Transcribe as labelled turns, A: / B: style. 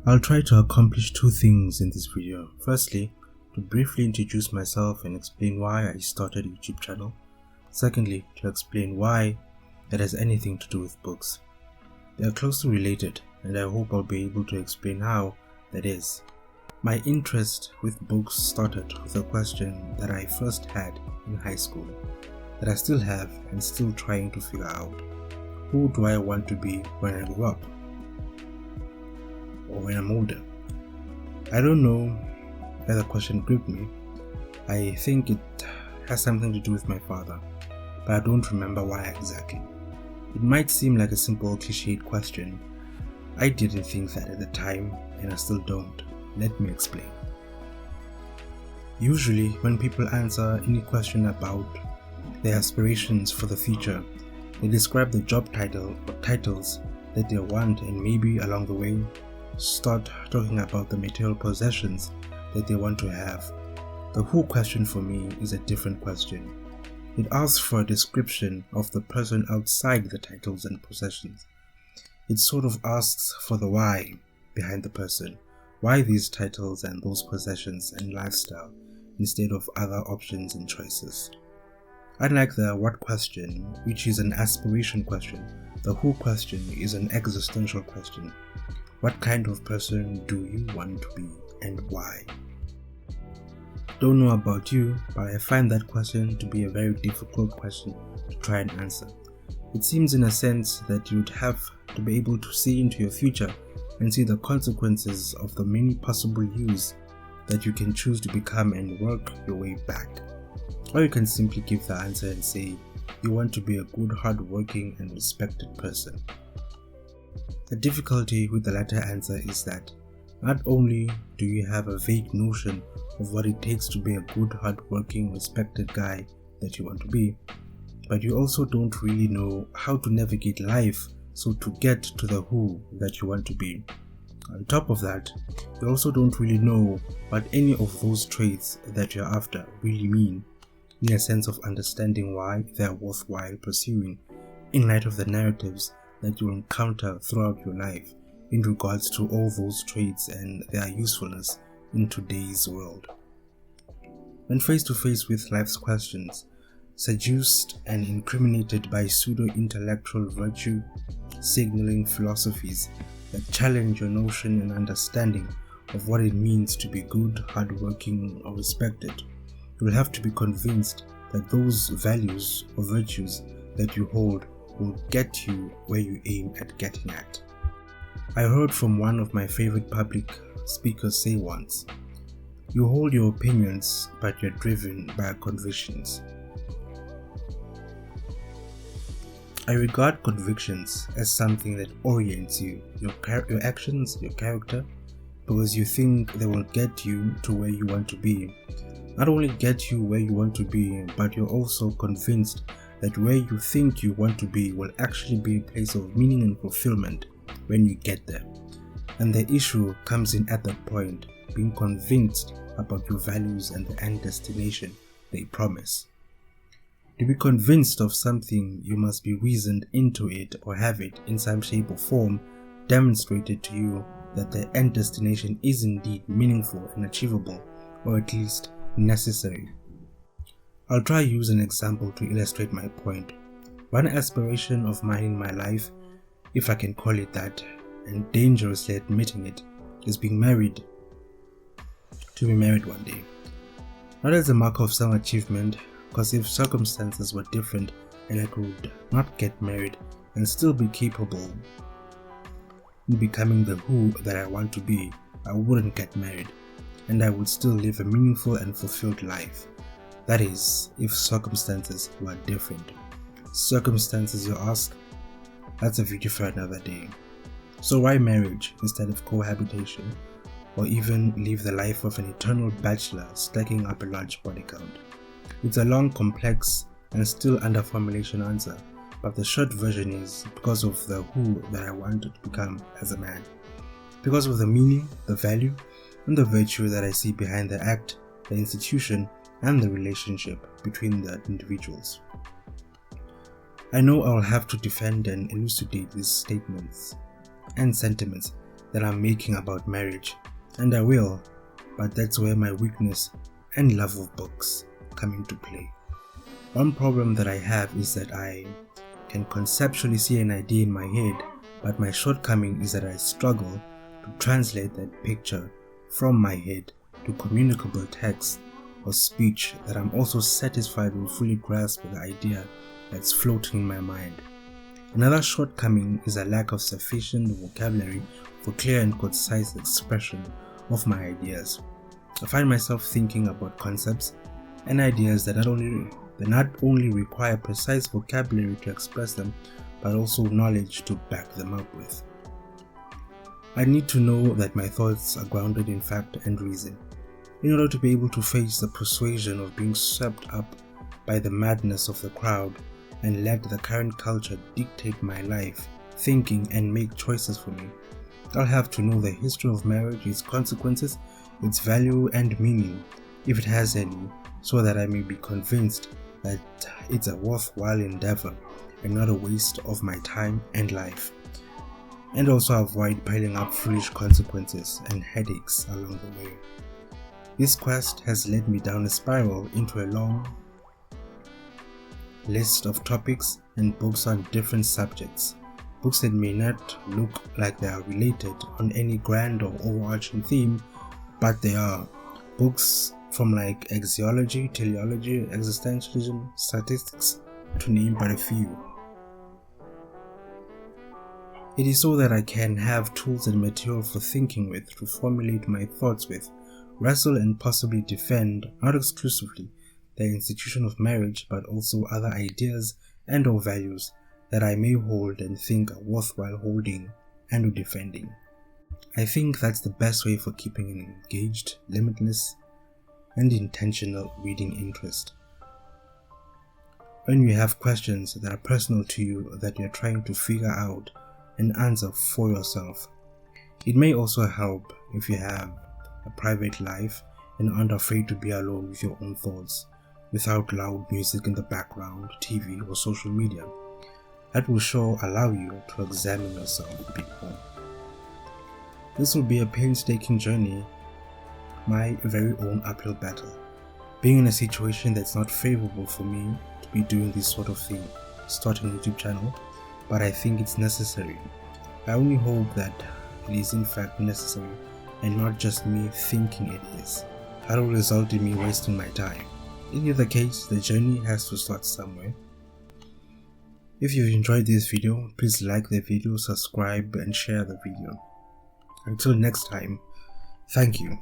A: I'll try to accomplish two things in this video. Firstly, to briefly introduce myself and explain why I started a YouTube channel. Secondly, to explain why it has anything to do with books. They are closely related, and I hope I'll be able to explain how that is. My interest with books started with a question that I first had in high school, that I still have and still trying to figure out. Who do I want to be when I grow up? Or when I'm older? I don't know where the question gripped me. I think it has something to do with my father, but I don't remember why exactly. It might seem like a simple cliched question. I didn't think that at the time, and I still don't. Let me explain. Usually, when people answer any question about their aspirations for the future, they describe the job title or titles that they want, and maybe along the way start talking about the material possessions that they want to have. The who question for me is a different question. It asks for a description of the person outside the titles and possessions. It sort of asks for the why behind the person. Why these titles and those possessions and lifestyle instead of other options and choices? Unlike the what question, which is an aspiration question, the who question is an existential question. What kind of person do you want to be and why? Don't know about you, but I find that question to be a very difficult question to try and answer. It seems in a sense that you'd have to be able to see into your future and see the consequences of the many possible yous that you can choose to become and work your way back. Or you can simply give the answer and say you want to be a good, hard-working and respected person. The difficulty with the latter answer is that not only do you have a vague notion of what it takes to be a good, hard-working, respected guy that you want to be, but you also don't really know how to navigate life so to get to the who that you want to be. On top of that, you also don't really know what any of those traits that you're after really mean, in a sense of understanding why they're worthwhile pursuing in light of the narratives that you encounter throughout your life in regards to all those traits and their usefulness in today's world. When face to face with life's questions, seduced and incriminated by pseudo-intellectual virtue signaling philosophies that challenge your notion and understanding of what it means to be good, hardworking, or respected, you will have to be convinced that those values or virtues that you hold will get you where you aim at getting at. I heard from one of my favorite public speakers say once, "You hold your opinions, but you're driven by your convictions." I regard convictions as something that orients you, your actions, your character, because you think they will get you to where you want to be. Not only get you where you want to be, but you're also convinced that where you think you want to be will actually be a place of meaning and fulfillment when you get there. And the issue comes in at that point, being convinced about your values and the end destination they promise. To be convinced of something, you must be reasoned into it or have it in some shape or form demonstrated to you that the end destination is indeed meaningful and achievable, or at least necessary. I'll try to use an example to illustrate my point. One aspiration of mine in my life, if I can call it that, and dangerously admitting it, is being married. To be married one day. Not as a mark of some achievement, because if circumstances were different and I could not get married and still be capable in becoming the who that I want to be, I wouldn't get married, and I would still live a meaningful and fulfilled life. That is, if circumstances were different. Circumstances, you ask? That's a video for another day. So why marriage instead of cohabitation, or even live the life of an eternal bachelor stacking up a large body count? It's a long, complex, and still under formulation answer, but the short version is because of the who that I wanted to become as a man. Because of the meaning, the value, and the virtue that I see behind the act, the institution, and the relationship between the individuals. I know I'll have to defend and elucidate these statements and sentiments that I'm making about marriage, and I will, but that's where my weakness and love of books come into play. One problem that I have is that I can conceptually see an idea in my head, but my shortcoming is that I struggle to translate that picture from my head to communicable text or speech that I'm also satisfied will fully grasp the idea that's floating in my mind. Another shortcoming is a lack of sufficient vocabulary for clear and concise expression of my ideas. I find myself thinking about concepts and ideas that not only require precise vocabulary to express them, but also knowledge to back them up with. I need to know that my thoughts are grounded in fact and reason, in order to be able to face the persuasion of being swept up by the madness of the crowd and let the current culture dictate my life, thinking, and make choices for me. I'll have to know the history of marriage, its consequences, its value and meaning, if it has any, so that I may be convinced that it's a worthwhile endeavor and not a waste of my time and life, and also avoid piling up foolish consequences and headaches along the way. This quest has led me down a spiral into a long list of topics and books on different subjects, books that may not look like they are related on any grand or overarching theme, but they are. Books from like axiology, teleology, existentialism, statistics, to name but a few. It is so that I can have tools and material for thinking with, to formulate my thoughts with, wrestle and possibly defend, not exclusively, the institution of marriage, but also other ideas and or values that I may hold and think are worthwhile holding and or defending. I think that's the best way for keeping an engaged, limitless, and intentional reading interest. When you have questions that are personal to you that you're trying to figure out and answer for yourself, it may also help if you have a private life and aren't afraid to be alone with your own thoughts, without loud music in the background, TV, or social media. That will sure allow you to examine yourself a bit more. This will be a painstaking journey, my very own uphill battle, being in a situation that's not favorable for me to be doing this sort of thing, starting a YouTube channel, but I think it's necessary. I only hope that it is in fact necessary and not just me thinking it is. That will result in me wasting my time. In either case, the journey has to start somewhere. If you enjoyed this video, please like the video, subscribe and share the video. Until next time, thank you.